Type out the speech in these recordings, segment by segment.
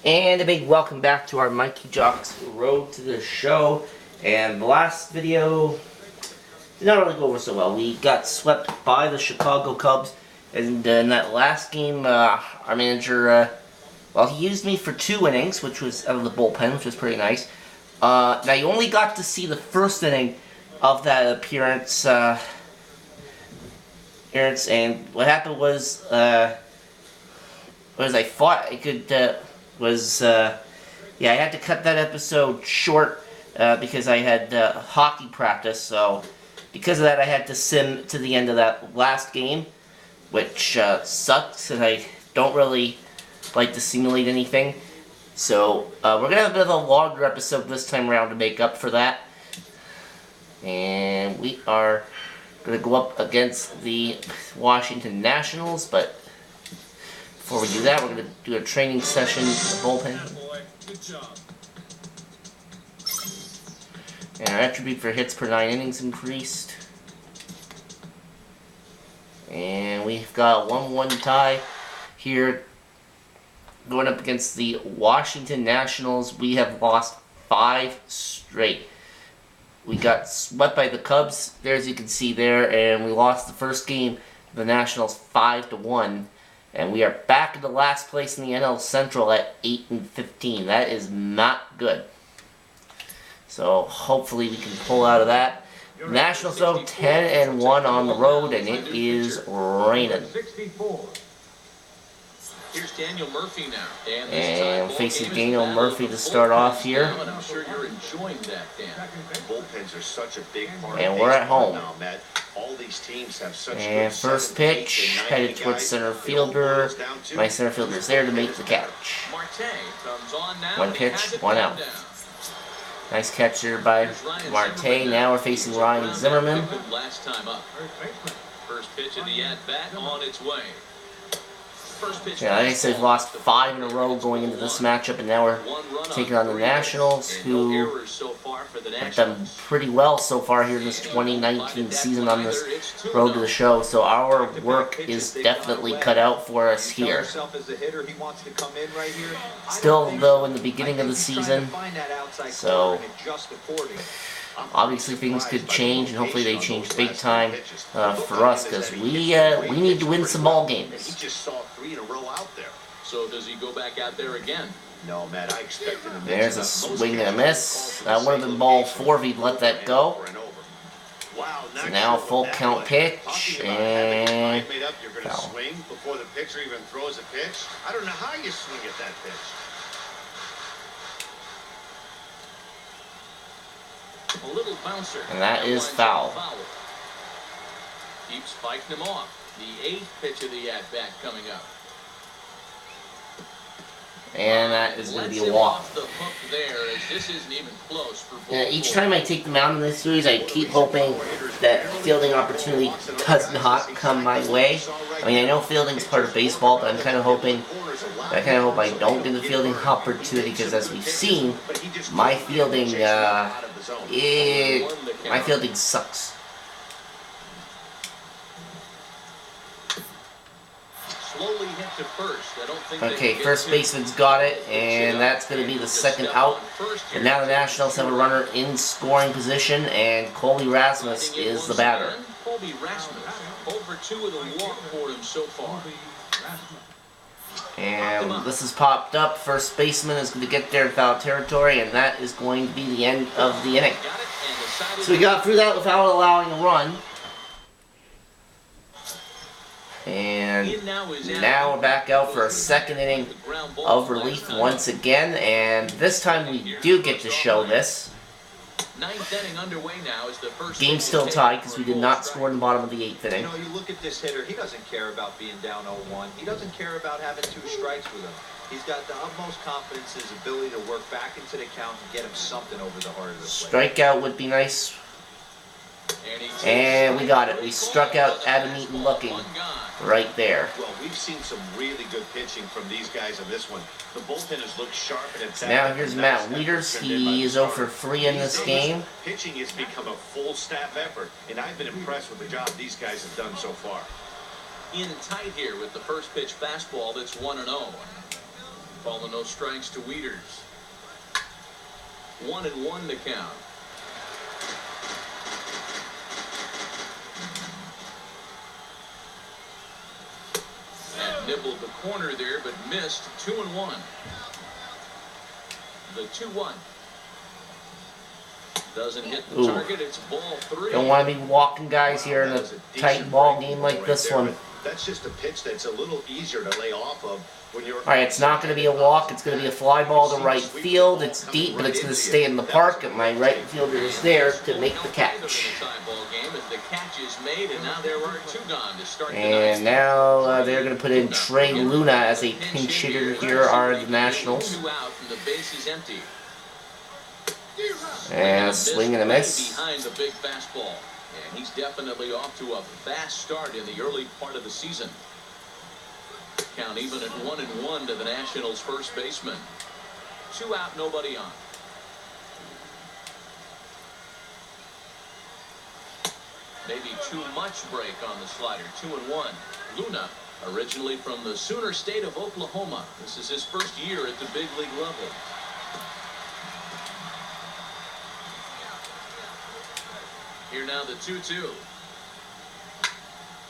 And a big welcome back to our Mikey Jocks Road to the Show. And the last video did not really go over so well. We got swept by the Chicago Cubs. And in that last game, our manager, well, he used me for 2 innings, which was out of the bullpen, which was pretty nice. Now, you only got to see the first inning of that appearance. And what happened was I thought I could... I had to cut that episode short because I had hockey practice, so because of that I had to sim to the end of that last game, which sucks, and I don't really like to simulate anything. So we're going to have a bit of a longer episode this time around to make up for that. And we are going to go up against the Washington Nationals, but before we do that, we're going to do a training session in the bullpen. And our attribute for hits per 9 innings increased. And we've got a 1-1 tie here going up against the Washington Nationals. We have lost 5 straight. We got swept by the Cubs, there as you can see there, and we lost the first game to the Nationals 5-1. And we are back in the last place in the NL Central at 8-15. That is not good. So hopefully we can pull out of that. Nationals though 10-1 on the road, and it is raining. Here's Daniel Murphy now. And facing Daniel Murphy to start off here. I'm sure you're enjoying that, Dan. Bullpens are such a big part and we're at home. All these teams have such and first pitch headed towards center fielder. My center fielder's there to make the catch. 1 pitch, 1 out. Nice catch here by Marte. Now we're facing Ryan Zimmerman. Last time up. First pitch of the at-bat on its way. Yeah, like I said, we've lost 5 in a row going into this matchup, and now we're taking on the Nationals, who have done pretty well so far here in this 2019 season on this road to the show. So our work is definitely cut out for us here. Still, though, in the beginning of the season, so obviously things could change, and hopefully they change big time for us, because we need to win some ball games. So does he go back out there again? No, Matt, I expected him. There's a swing and a miss. That would have been ball 4 if he'd let that go. So now full count pitch, and foul. Before the pitcher even throws a pitch. I don't know how you swing at that pitch. A little bouncer. And that is foul. Keeps spiking him off. The 8th pitch of the at-bat coming up. And that is going to be a walk. Each time I take the mound in this series, I keep hoping that fielding opportunity does not come my way. I mean, I know fielding is part of baseball, but I'm kind of hoping, I don't get the fielding opportunity, because as we've seen, my fielding sucks. Okay, first baseman's got it, and that's going to be the 2nd out. And now the Nationals have a runner in scoring position, and Colby Rasmus is the batter. Colby Rasmus, over 2 with a walk for him so far. And this has popped up. First baseman is going to get there in foul territory, and that is going to be the end of the inning. So we got through that without allowing a run. And now we're back out for a 2nd inning of relief once again, and this time we do get to show this. Game's still tied because we did not score in the bottom of the 8th inning. You know, you look at this hitter, he doesn't care about being down 0-1. He doesn't care about having 2 strikes with him. He's got the utmost confidence in his ability to work back into the count and get him something over the heart of the plate. Strikeout would be nice. And we got it. We struck out Adam Eaton looking right there. Well, we've seen some really good pitching from these guys in this one. The bullpen has looked sharp and attacked. Now here's Matt Wieters. He is 0 for 3 in this game. Pitching has become a full staff effort, and I've been impressed with the job these guys have done so far. In tight here with the first pitch fastball that's 1-0. Calling no strikes to Wieters. 1-1 to count. And nibbled the corner there, but missed. 2-1. The 2-1. Doesn't hit the target. It's ball 3. Don't want to be walking guys here in a tight ball game like this one. That's just a pitch that's a little easier to lay off of when you're... Alright, it's not going to be a walk. It's going to be a fly ball to right field. It's deep, but it's going to stay in the park. And my right fielder is there to make the catch. And now they're going to put in Trey Luna as a pinch hitter here are the Nationals. And a swing and a miss. Behind the big fastball. And he's definitely off to a fast start in the early part of the season. Count even at 1-1 to the Nationals' first baseman. 2 out, nobody on. Maybe too much break on the slider. 2-1. Luna, originally from the Sooner State of Oklahoma. This is his first year at the big league level. Here now the 2-2.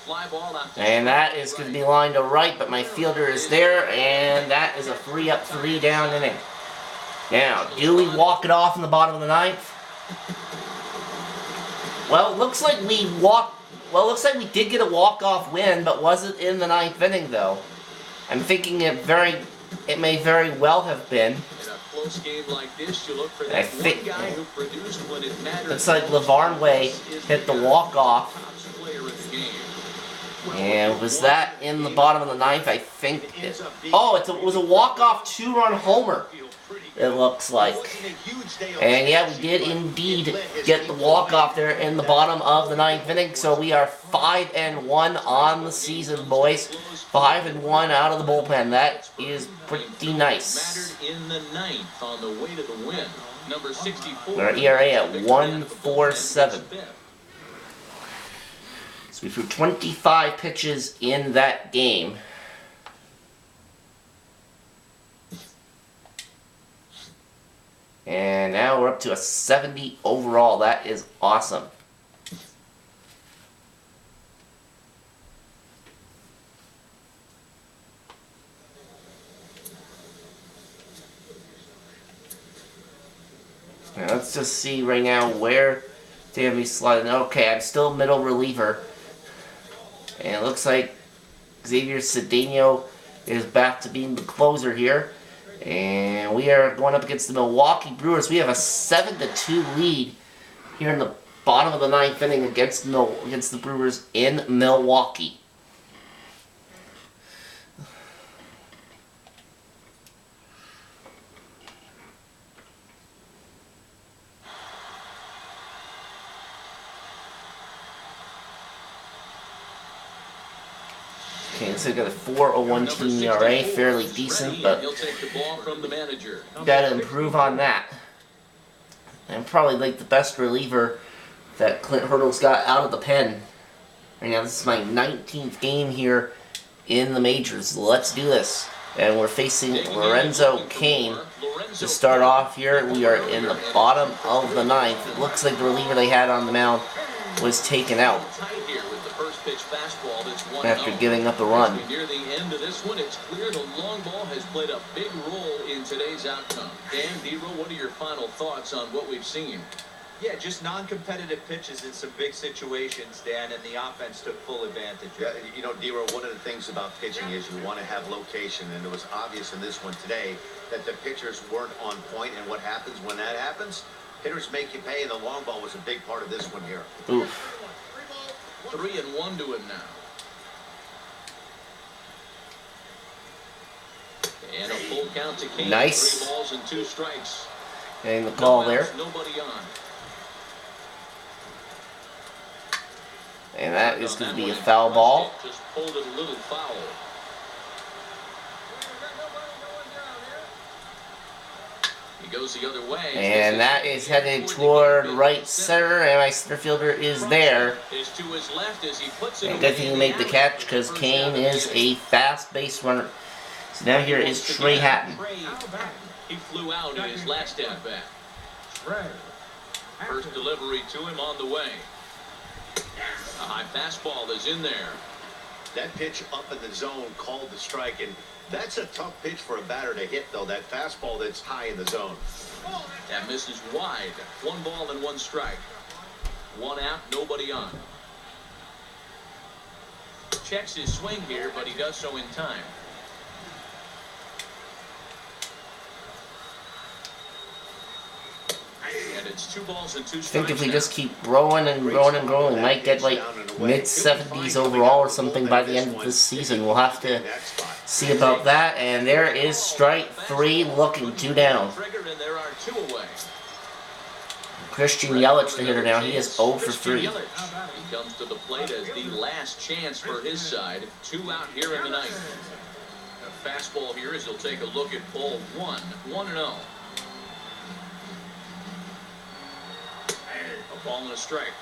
Fly ball out. And that is going to be lined to right, but my fielder is there, and that is a 3-up, 3-down inning. Now, do we walk it off in the bottom of the 9th? Well, it looks like we did get a walk-off win, but was it in the 9th inning though? I'm thinking it may very well have been. Close game like this, you look for that one guy who produced when it mattered. Looks like LeVarn Way hit the walk-off. And was that in the bottom of the 9th? I think it was a walk-off 2-run homer, it looks like. And yeah, we did indeed get the walk-off there in the bottom of the 9th inning. So we are 5-1 on the season, boys. 5-1 out of the bullpen. That is pretty nice. In the 9th on the way to the win. Number 64. Our ERA at 1.47. So we threw 25 pitches in that game. And now we're up to a 70 overall. That is awesome. Now let's just see right now where they have me sliding. Okay, I'm still middle reliever. And it looks like Xavier Cedeno is back to being the closer here. And we are going up against the Milwaukee Brewers. We have a 7-2 lead here in the bottom of the 9th inning against the Brewers in Milwaukee. Okay, so we got a 4.01 team ERA, fairly decent, but gotta improve on that. And probably like the best reliever that Clint Hurdle's got out of the pen. Right now, this is my 19th game here in the majors. Let's do this. And we're facing Lorenzo Cain to start off here. We are in the bottom of the 9th. It looks like the reliever they had on the mound was taken out after giving up a run. Near the end of this one, it's clear the long ball has played a big role in today's outcome. Dan, Dero, what are your final thoughts on what we've seen? Yeah, just non-competitive pitches in some big situations, Dan, and the offense took full advantage. Yeah, you know, Dero, one of the things about pitching is you want to have location, and it was obvious in this one today that the pitchers weren't on point, and what happens when that happens? Hitters make you pay, and the long ball was a big part of this one here. Oof. 3-1 to him now. And a full count to Cain. Nice. 3 balls and 2 strikes. Getting the call there. Nobody on. And that is going to be a foul ball. Just pulled it a little foul. He goes the other way. And that is headed toward right center, and my center fielder is there. And good thing he made the catch because Cain is a fast base runner. So now here is Trey Hatton. He flew out in his last at-bat. First delivery to him on the way. A high fastball is in there. That pitch up in the zone called the strike, and that's a tough pitch for a batter to hit, though. That fastball that's high in the zone. That misses wide. 1 ball and 1 strike. 1 out, nobody on. Checks his swing here, but he does so in time. And it's 2 balls and 2 strikes. I think if we just keep growing and growing and growing, we might get like mid-70s overall or something by the end of this season. We'll have to see about that. And there is strike 3, looking 2 down. Christian Yelich, the hitter now. He is 0 for 3. He comes to the plate as the last chance for his side. 2 out here in the ninth. A fastball here as he'll take a look at ball 1. 1-0. A ball and a strike.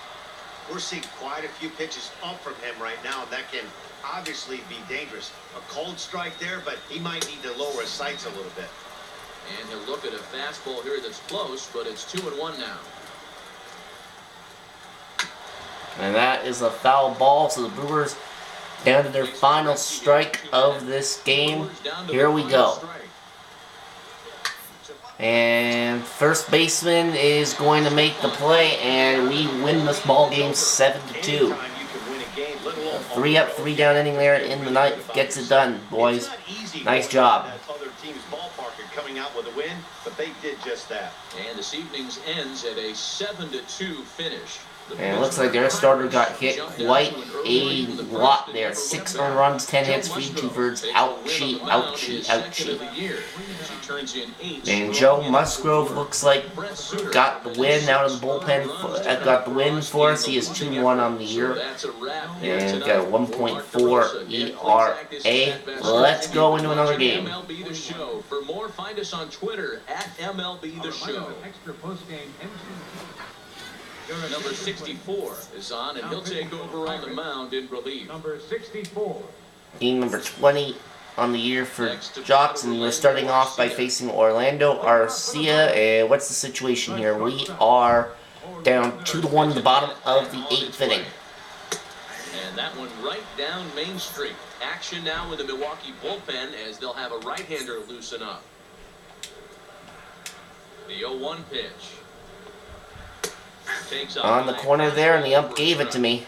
We're seeing quite a few pitches up from him right now, and that can obviously be dangerous. A cold strike there, but he might need to lower his sights a little bit. And he'll look at a fastball here that's close, but it's 2-1 now. And that is a foul ball, so the Brewers down to their final strike of this game. Here we go. And first baseman is going to make the play, and we win this ball game 7-2. 3 up, 3 down inning there in the ninth. Gets it done, boys. Nice job. Coming out with a win, but they did just that. And this evening's ends at a 7-2 finish. And it looks like their starter got hit quite a lot there. 6 earned runs, 10 hits, 3 2-thirds. Ouchie, ouchie, ouchie. And Joe Musgrove looks like got the win out of the bullpen. Got the win for us. He is 2-1 on the year. And got a 1.4 ERA. Let's go into another game. MLB The Show. For more, find us on Twitter at MLB The Show. Number 64 is on, and he'll take over on the mound in relief. Number 64. Team number 20 on the year for Jocks, and we're starting off by facing Orlando Arcia. And what's the situation here? We are down 2-1 in the bottom of the 8th inning. And that one right down Main Street. Action now with the Milwaukee bullpen as they'll have a right-hander loosen up. The 0-1 pitch. On the corner there, and the ump gave it to me.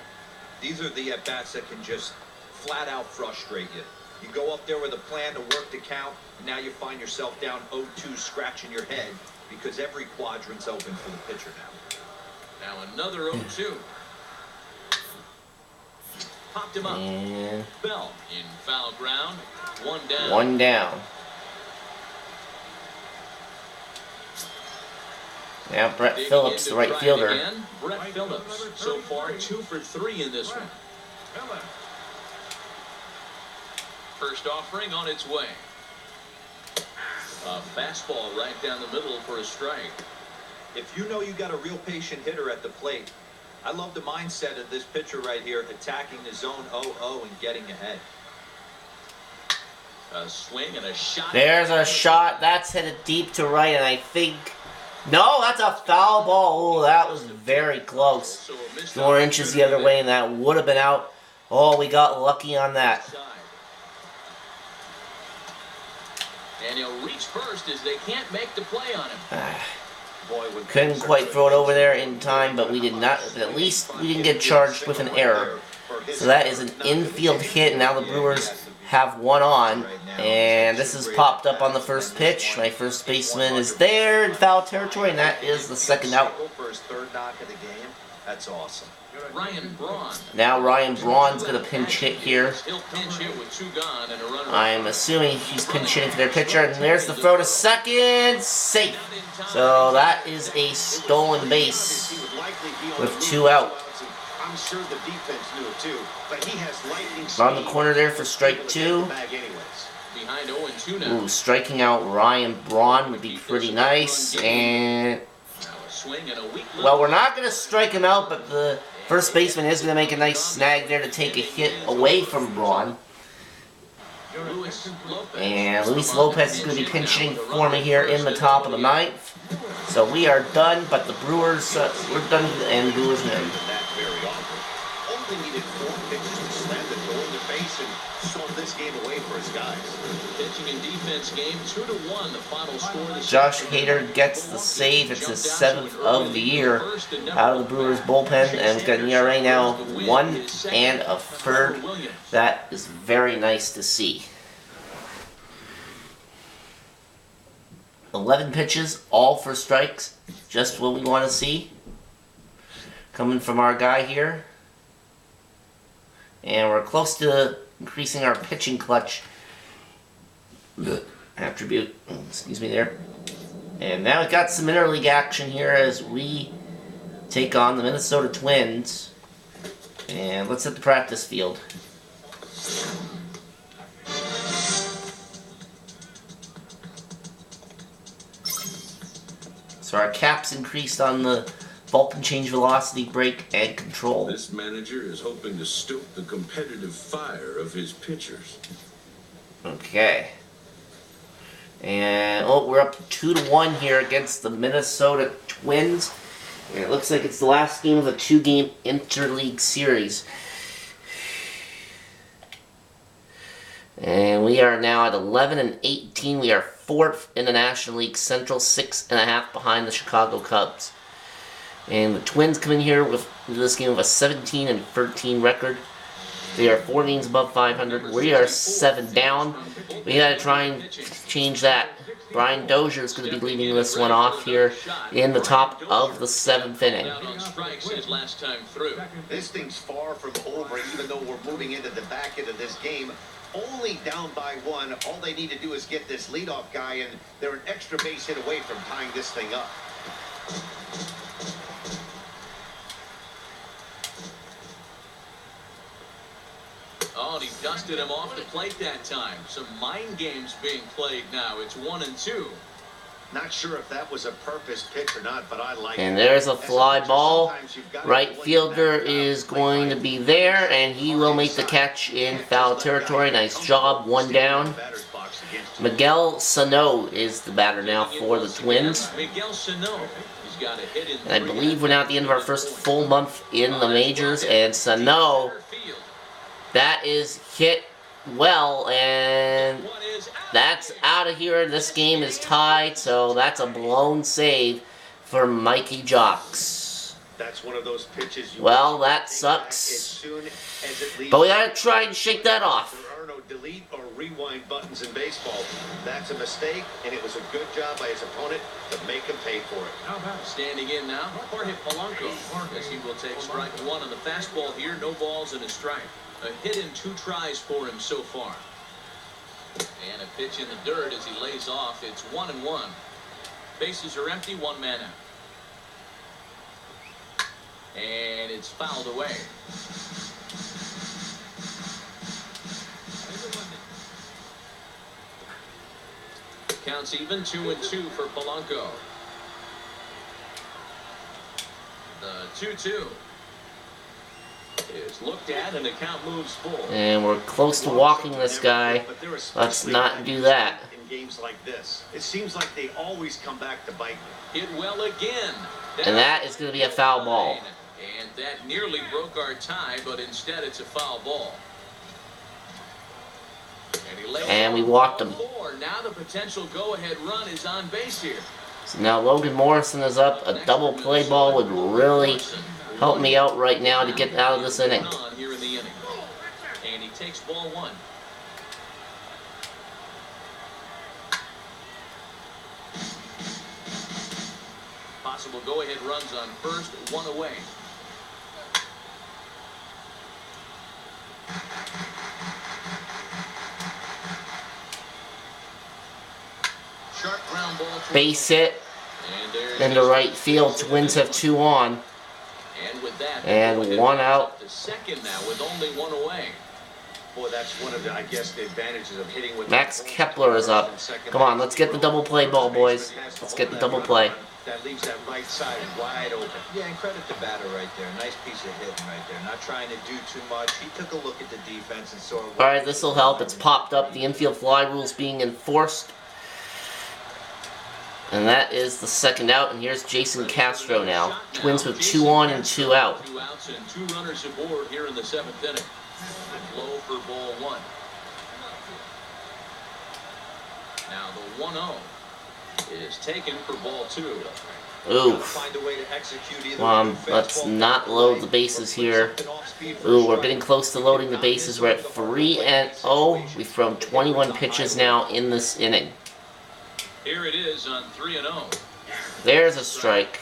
These are the at-bats that can just flat out frustrate you. You go up there with a plan to work the count, and now you find yourself down 0-2 scratching your head because every quadrant's open for the pitcher now. Now another 0-2. Popped him up. And Bell in foul ground. 1 down. 1 down. Now Brett Phillips, the right fielder. Again. Brett Phillips, so far 2 for 3 in this one. First offering on its way. A fastball right down the middle for a strike. If you know you got a real patient hitter at the plate, I love the mindset of this pitcher right here, attacking the zone 0-0 and getting ahead. A swing and a shot. There's a shot. That's headed deep to right, and I think... No, that's a foul ball. Oh, that was very close. 4 inches the other way, and that would have been out. Oh, we got lucky on that. And he'll reach first as they can't make the play on him. Couldn't quite throw it over there in time, but we did not. At least we didn't get charged with an error. So that is an infield hit, and now the Brewers have 1 on. And this is popped up on the first pitch. My first baseman is there in foul territory, and that is the second out. That's awesome. Ryan Braun. Now Ryan Braun's going to pinch hit here. He'll pinch hit with 2 gone and a runner. I'm assuming he's pinch hitting for their pitcher, and there's the throw to second. Safe. So that is a stolen base with 2 out. I'm sure the defense knew it too, but he has lightning speed. On the corner there for strike 2. Behind 0-2 now. Ooh, striking out Ryan Braun would be pretty nice. And well, we're not going to strike him out, but the first baseman is going to make a nice snag there to take a hit away from Braun. And Luis Lopez is going to be pinching for me here in the top of the ninth. So we are done, but the Brewers, we're done, and Brewers win. That very often. Only needed 4 pitches to slam the door in the face and swung this game away for his guys. Pitching and defense game 2-1. The final score. Josh Hader gets the save. It's his 7th of the year out of the Brewers bullpen, and we've got an ERA now 1 1/3. That is very nice to see. 11 pitches, all for strikes. Just what we want to see. Coming from our guy here. And we're close to increasing our pitching clutch attribute. Excuse me there. And now we've got some interleague action here as we take on the Minnesota Twins. And let's hit the practice field. So our caps increased on the vault and change velocity, brake, and control. This manager is hoping to stoke the competitive fire of his pitchers. Okay. And we're up 2-1 here against the Minnesota Twins. And it looks like it's the last game of a 2-game interleague series. And we are now at 11-18. We are 4th in the National League Central, 6.5 behind the Chicago Cubs. And the Twins come in here with this game with a 17-13 record. They are 4 games above 500. We are 7 down. We got to try and change that. Brian Dozier is going to be leading this one off here in the top of the 7th inning. This thing's far from over, even though we're moving into the back end of this game. Only down by 1. All they need to do is get this leadoff guy, and they're an extra base hit away from tying this thing up. Oh, and he dusted him off the plate that time. Some mind games being played now. It's 1-2. Not sure if that was a purpose pitch or not, but I like it. And there's a fly ball. Right fielder is going to be there, and he will make the catch in foul territory. Nice job, 1 down. Miguel Sano is the batter now for the Twins. Miguel Sano. He's got a hit in And I believe we're now at the end of our first full month in the majors, and Sano, that is hit well, and that's out of here. This game is tied, so that's a blown save for Mikey Jocks. That's one of those pitches. Well, that sucks. But we gotta try and shake that off. There are no delete or rewind buttons in baseball. That's a mistake, and it was a good job by his opponent to make him pay for it. Standing in now, Jorge Polanco. As he will take strike 1 on the fastball here. No balls and a strike. A hit in 2 tries for him so far. And a pitch in the dirt as he lays off. It's 1-1. Bases are empty, 1 man out. And it's fouled away. Counts even, 2-2 for Polanco. The 2-2 is looked at, and the count moves full. And we're close to walking this guy. Let's not do that. In games like this, it seems like they always come back to bite me. Hit well again. And that is going to be a foul ball. And that nearly broke our tie, but instead it's a foul ball. And we walked him. Now the potential go-ahead run is on base here. So now Logan Morrison is up. A double play ball would really help me out right now to get out of this inning. And he takes ball 1. Possible go-ahead runs on first, 1 away. Sharp ground ball. Base hit into right field. Twins have 2 on. And with that, and 1 out. The second now with only 1 away. Boy, that's one of the, I guess, the advantages of hitting with Max Kepler is up. Come on, let's get the double play ball, boys. Let's get the double play. That leaves that right side wide open. Yeah, and credit the batter right there. Nice piece of hitting right there. Not trying to do too much. He took a look at the defense and saw. Alright, this will help. It's popped up. The infield fly rules being enforced. And that is the second out. And here's Jason Castro now. Twins with 2 on and 2 out. 2 outs and 2 runners aboard here in the 7th inning. Low for ball 1. Now the 1-0 is taken for ball 2. Oof. Let's not load the bases here. Ooh, we're getting close to loading the bases. We're at 3-0. We've thrown 21 pitches now in this inning. Here it is on 3-0. There's a strike.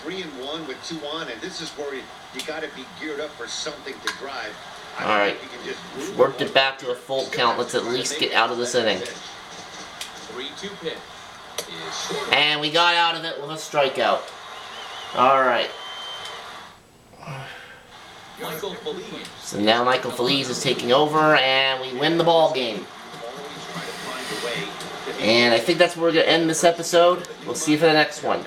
3-1 with 2 on, and this is where you got to be geared up for something to drive. Alright. Worked it back to a full count. Let's at least get out of this inning. 3-2 pitch. And we got out of it with a strikeout. Alright. Michael Feliz. So now Michael Feliz is taking over, and we win the ball game. And I think that's where we're going to end this episode. We'll see you for the next one.